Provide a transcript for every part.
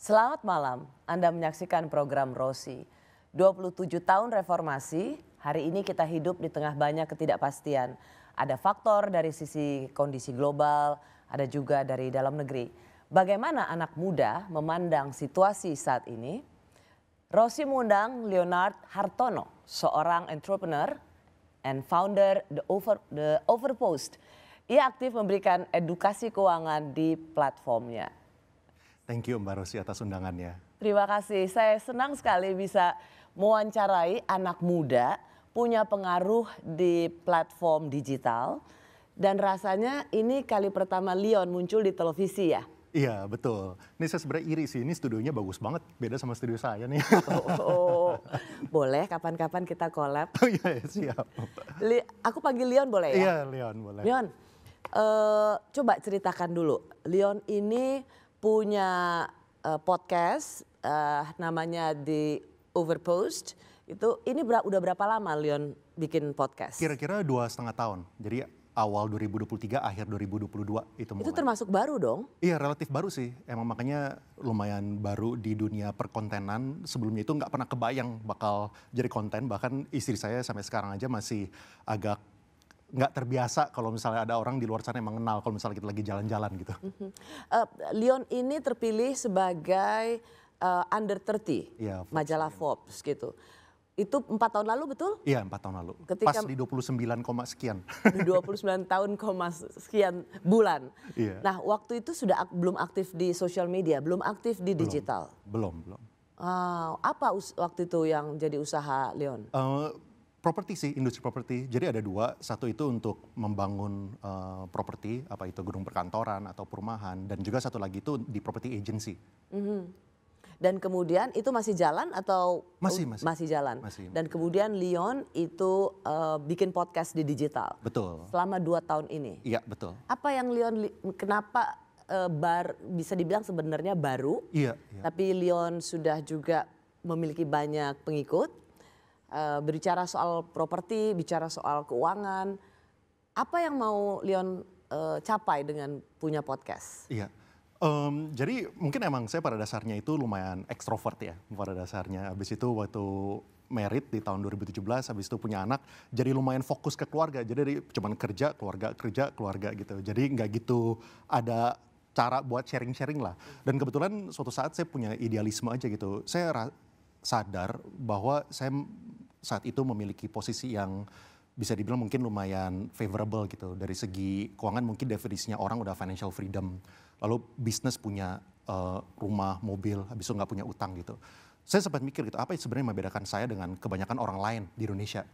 Selamat malam, Anda menyaksikan program Rosi. 27 tahun reformasi, hari ini kita hidup di tengah banyak ketidakpastian. Ada faktor dari sisi kondisi global, ada juga dari dalam negeri. Bagaimana anak muda memandang situasi saat ini? Rosi mengundang Leonard Hartono, seorang entrepreneur and founder The Overpost. Ia aktif memberikan edukasi keuangan di platformnya. Thank you Mbak Rosi atas undangannya. Terima kasih, saya senang sekali bisa mewawancarai anak muda punya pengaruh di platform digital. Dan rasanya ini kali pertama Leon muncul di televisi ya? Iya betul, ini saya sebenarnya iri sih, ini studionya bagus banget, beda sama studio saya nih. Boleh kapan-kapan kita collab. Oh iya siap. Aku panggil Leon boleh ya? Iya Leon boleh. Leon, coba ceritakan dulu, Leon ini punya podcast namanya The Overpost. Ini udah berapa lama Leon bikin podcast? Kira-kira 2,5 tahun, jadi awal 2023, akhir 2022 itu mulai. Itu termasuk baru dong? Iya relatif baru sih, emang makanya lumayan baru di dunia perkontenan. Sebelumnya itu nggak pernah kebayang bakal jadi konten, bahkan istri saya sampai sekarang aja masih agak nggak terbiasa kalau misalnya ada orang di luar sana yang mengenal kalau misalnya kita lagi jalan-jalan gitu. Leon ini terpilih sebagai under 30 ya, majalah Forbes gitu. Itu 4 tahun lalu betul? Iya 4 tahun lalu, Ketika pas di 29, sekian. 29 tahun, sekian bulan. Iya. Nah waktu itu sudah belum aktif di social media, belum aktif di digital? Belum. Apa waktu itu yang jadi usaha Leon? Properti sih, industri properti. Jadi ada dua, satu itu untuk membangun properti, apa itu gedung perkantoran atau perumahan, dan juga satu lagi itu di property agency. Dan kemudian itu masih jalan atau masih jalan? Masih. Dan kemudian Leon itu bikin podcast di digital. Betul. Selama 2 tahun ini. Iya betul. Apa yang Leon kenapa bisa dibilang sebenarnya baru? Iya. Tapi Leon sudah juga memiliki banyak pengikut. Berbicara soal properti, bicara soal keuangan. Apa yang mau Leon capai dengan punya podcast? Iya. Jadi mungkin emang saya pada dasarnya itu lumayan ekstrovert ya pada dasarnya. Habis itu waktu married di tahun 2017, habis itu punya anak, jadi lumayan fokus ke keluarga. Jadi cuman kerja, keluarga gitu. Jadi nggak gitu ada cara buat sharing-sharing lah. Dan kebetulan suatu saat saya punya idealisme aja gitu. Saya sadar bahwa saya saat itu memiliki posisi yang bisa dibilang mungkin lumayan favorable gitu. Dari segi keuangan mungkin definisinya orang udah financial freedom. Lalu bisnis punya rumah, mobil, habis itu nggak punya utang gitu. Saya sempat mikir gitu, apa yang sebenarnya membedakan saya dengan kebanyakan orang lain di Indonesia.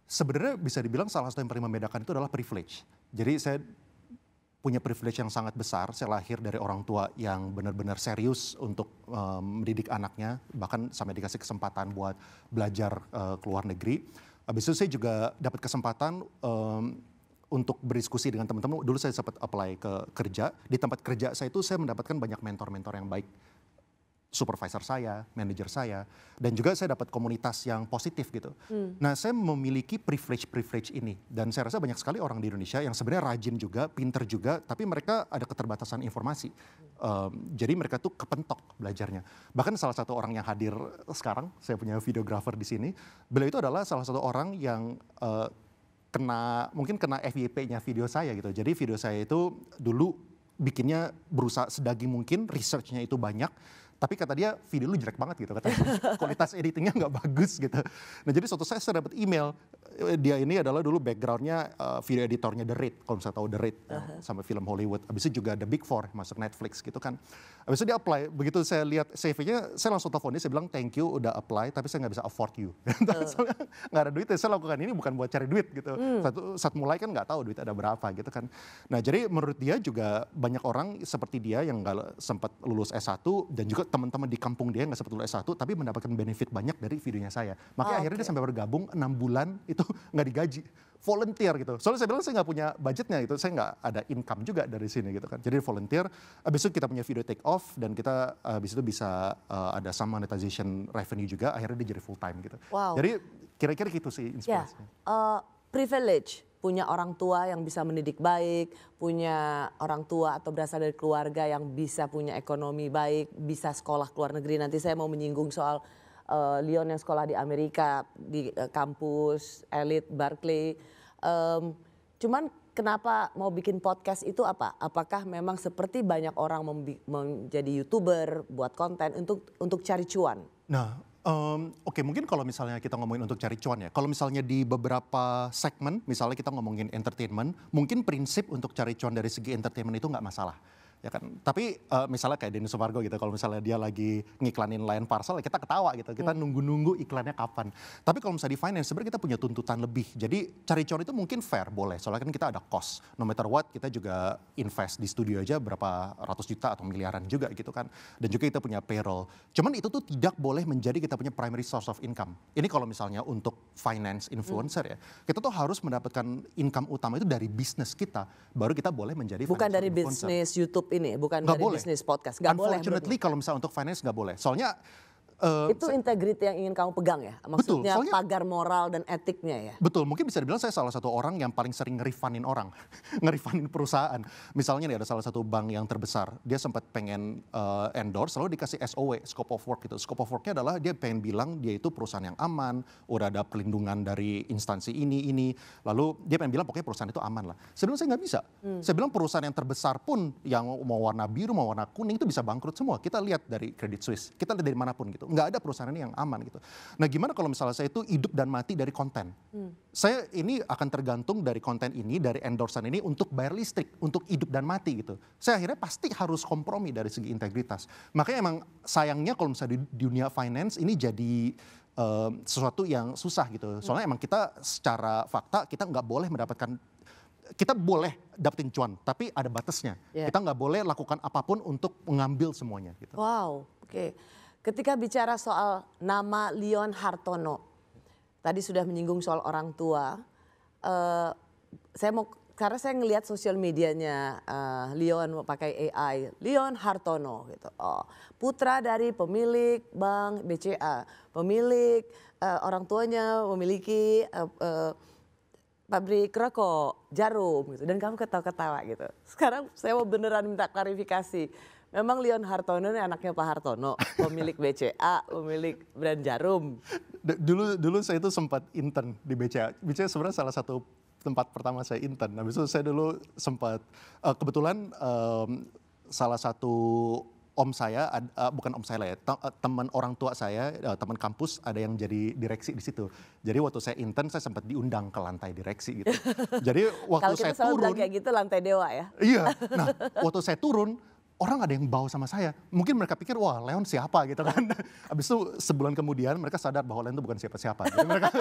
Sebenarnya bisa dibilang salah satu yang paling membedakan itu adalah privilege. Jadi saya punya privilege yang sangat besar, saya lahir dari orang tua yang benar-benar serius untuk mendidik anaknya, bahkan sampai dikasih kesempatan buat belajar ke luar negeri. Habis itu saya juga dapat kesempatan untuk berdiskusi dengan teman-teman. Dulu saya sempat apply ke kerja, di tempat kerja saya itu saya mendapatkan banyak mentor-mentor yang baik. Supervisor saya, manajer saya, dan juga saya dapat komunitas yang positif gitu. Nah saya memiliki privilege ini, dan saya rasa banyak sekali orang di Indonesia yang sebenarnya rajin juga, pinter juga, tapi mereka ada keterbatasan informasi. Jadi mereka tuh kepentok belajarnya. Bahkan salah satu orang yang hadir sekarang, saya punya videographer di sini, beliau itu adalah salah satu orang yang mungkin kena FYP-nya video saya gitu. Jadi video saya itu dulu bikinnya berusaha sedagi mungkin, research-nya itu banyak. Tapi kata dia video lu jelek banget gitu, katanya kualitas editingnya nggak bagus gitu. Nah jadi suatu saat saya dapat email, dia ini adalah dulu backgroundnya video editornya The Raid, kalau misalnya tahu The Raid, sama film Hollywood. Habis itu juga The Big Four masuk Netflix gitu kan. Habis itu dia apply, begitu saya lihat CV-nya, saya langsung telepon dia, saya bilang thank you udah apply, tapi saya nggak bisa afford you. Soalnya nggak ada duit, saya lakukan ini bukan buat cari duit gitu. Saat mulai kan nggak tahu duit ada berapa gitu kan. Nah jadi menurut dia juga banyak orang seperti dia yang nggak sempat lulus S1 dan juga teman-teman di kampung dia nggak sempat lulus S1 tapi mendapatkan benefit banyak dari videonya saya. Makanya akhirnya dia sampai bergabung 6 bulan itu nggak digaji, volunteer gitu. Soalnya saya bilang saya nggak punya budgetnya gitu, saya nggak ada income juga dari sini gitu kan. Jadi volunteer, abis itu kita punya video take off dan kita abis itu bisa ada some monetization revenue juga, akhirnya dia jadi full time gitu. Wow. Jadi kira-kira gitu sih inspirasinya. Privilege, punya orang tua yang bisa mendidik baik, punya orang tua atau berasal dari keluarga yang bisa punya ekonomi baik, bisa sekolah ke luar negeri. Nanti saya mau menyinggung soal Leon yang sekolah di Amerika, di kampus elit Berkeley. Cuman kenapa mau bikin podcast itu apa? Apakah memang seperti banyak orang menjadi YouTuber, buat konten untuk cari cuan? Nah, oke, mungkin kalau misalnya kita ngomongin untuk cari cuan ya, kalau misalnya di beberapa segmen, misalnya kita ngomongin entertainment, mungkin prinsip untuk cari cuan dari segi entertainment itu nggak masalah. Ya kan, tapi misalnya kayak Denny Sumargo gitu, kalau misalnya dia lagi ngiklanin layan parcel, ya kita ketawa gitu, kita nunggu-nunggu iklannya kapan. Tapi kalau misalnya di finance, sebenarnya kita punya tuntutan lebih. Jadi cari cuan itu mungkin fair, boleh. Soalnya kan kita ada cost. No matter what, kita juga invest di studio aja berapa ratus juta atau miliaran juga gitu kan. Dan juga kita punya payroll. Cuman itu tuh tidak boleh menjadi kita punya primary source of income. Ini kalau misalnya untuk finance influencer ya, kita tuh harus mendapatkan income utama itu dari bisnis kita, baru kita boleh menjadi bukan dari influencer. Bisnis YouTube ini, bukan Nggak dari boleh. bisnis podcast. Nggak boleh. Unfortunately kalau misalnya untuk finance nggak boleh. Soalnya itu integriti yang ingin kamu pegang ya? Maksudnya soalnya, pagar moral dan etiknya ya? Betul, mungkin bisa dibilang saya salah satu orang yang paling sering ngerifanin orang. Ngerifanin perusahaan. Misalnya nih ada salah satu bank yang terbesar, dia sempat pengen endorse, lalu dikasih SOW, scope of work gitu. Scope of worknya adalah dia pengen bilang dia itu perusahaan yang aman, udah ada perlindungan dari instansi ini. Lalu dia pengen bilang pokoknya perusahaan itu aman lah. Sebenarnya saya nggak bisa. Saya bilang perusahaan yang terbesar pun, yang mau warna biru, mau warna kuning itu bisa bangkrut semua. Kita lihat dari Credit Suisse, kita lihat dari manapun gitu. Nggak ada perusahaan ini yang aman gitu. Nah gimana kalau misalnya saya itu hidup dan mati dari konten? Saya ini akan tergantung dari konten ini, dari endorsan ini untuk bayar listrik, untuk hidup dan mati gitu. Saya akhirnya pasti harus kompromi dari segi integritas. Makanya emang sayangnya kalau misalnya di dunia finance ini jadi sesuatu yang susah gitu. Soalnya emang kita secara fakta kita nggak boleh mendapatkan, kita boleh dapetin cuan, tapi ada batasnya. Kita nggak boleh lakukan apapun untuk mengambil semuanya gitu. Wow, oke. Ketika bicara soal nama Leon Hartono, tadi sudah menyinggung soal orang tua. Karena saya ngelihat sosial medianya Leon mau pakai AI, Leon Hartono gitu. Putra dari pemilik bank BCA, pemilik orang tuanya memiliki pabrik rokok, jarum gitu. Dan kamu ketawa-ketawa gitu. Sekarang saya mau beneran minta klarifikasi. Memang Leon Hartono ini anaknya Pak Hartono, pemilik BCA, pemilik brand jarum. Dulu saya itu sempat intern di BCA. BCA sebenarnya salah satu tempat pertama saya intern. Habis itu saya dulu sempat, kebetulan salah satu om saya, bukan om saya lah ya, teman orang tua saya, teman kampus ada yang jadi direksi di situ. Jadi waktu saya intern saya sempat diundang ke lantai direksi gitu. Jadi waktu saya turun. Kalau kita selalu kayak gitu lantai dewa ya? Iya, nah waktu saya turun, orang ada yang bawa sama saya. Mungkin mereka pikir, wah Leon siapa gitu kan. Habis itu sebulan kemudian mereka sadar bahwa Leon itu bukan siapa-siapa. Jadi mereka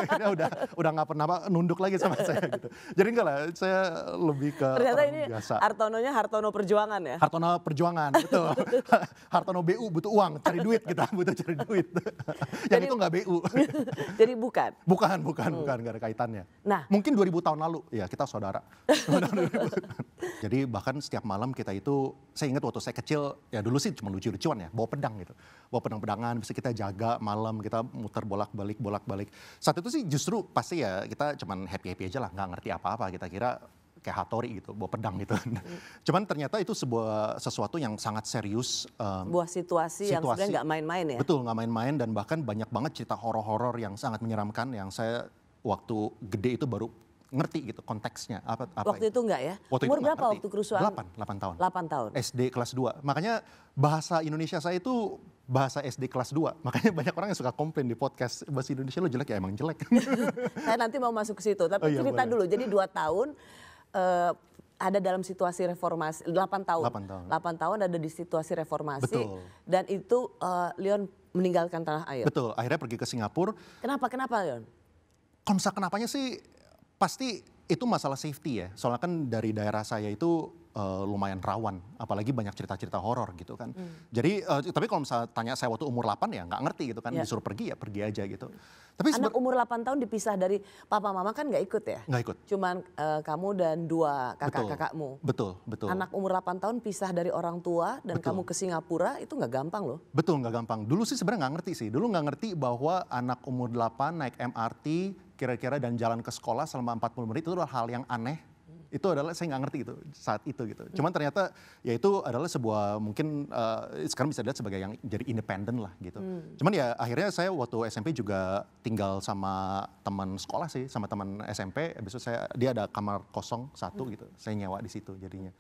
udah gak pernah nunduk lagi sama saya gitu. Jadi enggak lah, saya lebih ke ternyata orang ini biasa. Hartononya Hartono Perjuangan ya? Hartono Perjuangan, betul. Hartono BU butuh uang, cari duit kita, butuh cari duit. Yang itu nggak BU. Jadi bukan? Bukan, nggak ada kaitannya. Nah. Mungkin 2000 tahun lalu, ya kita saudara. Jadi bahkan setiap malam kita itu, saya ingat waktu saya kecil, ya dulu sih cuma lucu-lucuan ya, bawa pedang gitu. Bawa pedang-pedangan, bisa kita jaga malam, kita muter bolak-balik. Saat itu sih justru pasti ya kita cuman happy-happy aja lah, nggak ngerti apa-apa. Kita kira kayak Hattori gitu, bawa pedang gitu. Cuman ternyata itu sesuatu yang sangat serius. Sebuah situasi yang sebenarnya nggak main-main ya? Betul, nggak main-main, dan bahkan banyak banget cerita horor-horor yang sangat menyeramkan, yang saya waktu gede itu baru ngerti gitu konteksnya apa waktu itu enggak ya? Waktu Umur itu berapa waktu kerusuhan? 8 tahun. 8 tahun. SD kelas 2. Makanya bahasa Indonesia saya itu bahasa SD kelas 2. Makanya banyak orang yang suka komplain di podcast, bahasa Indonesia lo jelek, ya emang jelek. Saya nanti mau masuk ke situ, tapi cerita boleh. Dulu. Jadi 2 tahun ada dalam situasi reformasi, 8 tahun. 8 tahun ada di situasi reformasi. Betul. Dan itu Leon meninggalkan tanah air. Betul, akhirnya pergi ke Singapura. Kenapa Leon? Kenapanya sih pasti itu masalah safety ya. Soalnya kan dari daerah saya itu lumayan rawan, apalagi banyak cerita-cerita horor gitu kan. Jadi tapi kalau misalnya tanya saya waktu umur 8 ya nggak ngerti gitu kan, disuruh pergi ya pergi aja gitu. Tapi Anak umur 8 tahun dipisah dari papa mama kan nggak ikut ya? nggak ikut. Cuman kamu dan 2 kakak-kakakmu. Betul, betul. Anak umur 8 tahun pisah dari orang tua dan kamu ke Singapura itu nggak gampang loh. Betul, nggak gampang. Dulu sih sebenarnya nggak ngerti sih. Dulu nggak ngerti bahwa anak umur 8 naik MRT kira-kira dan jalan ke sekolah selama 40 menit itu adalah hal yang aneh. Itu adalah saya nggak ngerti gitu saat itu gitu. Cuman ternyata ya itu adalah sebuah mungkin sekarang bisa dilihat sebagai yang jadi independen lah gitu. Cuman ya akhirnya saya waktu SMP juga tinggal sama teman sekolah sih, sama teman SMP. Habis itu dia ada kamar kosong 1 gitu. Saya nyewa di situ jadinya.